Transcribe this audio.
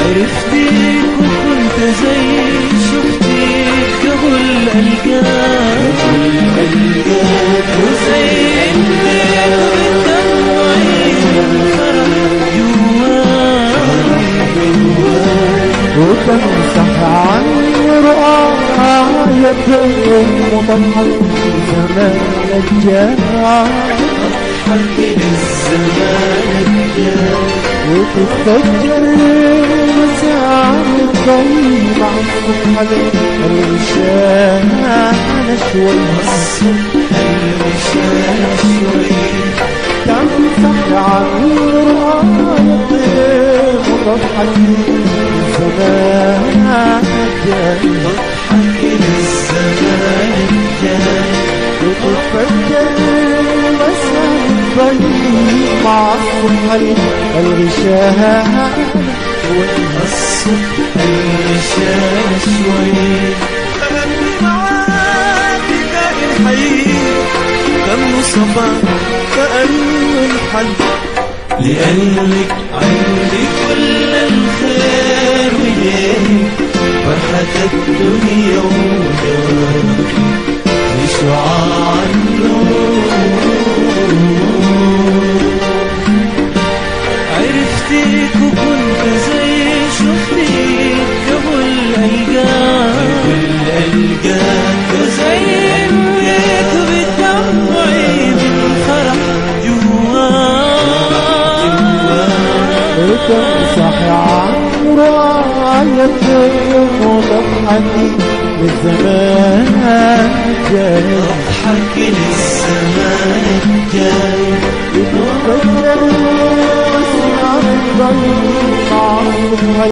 عرفتك وكنت زي شفتك قبل ألقاك وزينتك بدمعي الفرح جواي وتمسح عني رؤاية وتضحك زمان الجاي تضحك للزمان الجاي وتتفجر مساعد الضي مع الصبح الرشانة شوي الرشانة شوي تمسح عني رؤاية وتضحك للزمان الجاي تضحك للزمان الجاي وتتفجر مساعد الضي مع الصبح الرشانة الصبح الرشانة شوي أغني معاك كائن حي دم صفا كأنه الحل لأنك عندي كل الخير وليك فرحة الدنيا ودواك لشعاع النور عرفتك وكنت زي شفتك قبل ألقاك وزينتك بدمعي بالفرح جواي وتمسح عن رؤاية وتضحك للزمان الجاي تضحك للزمان الجاي وتتفجر مساعد الضي مع الصبح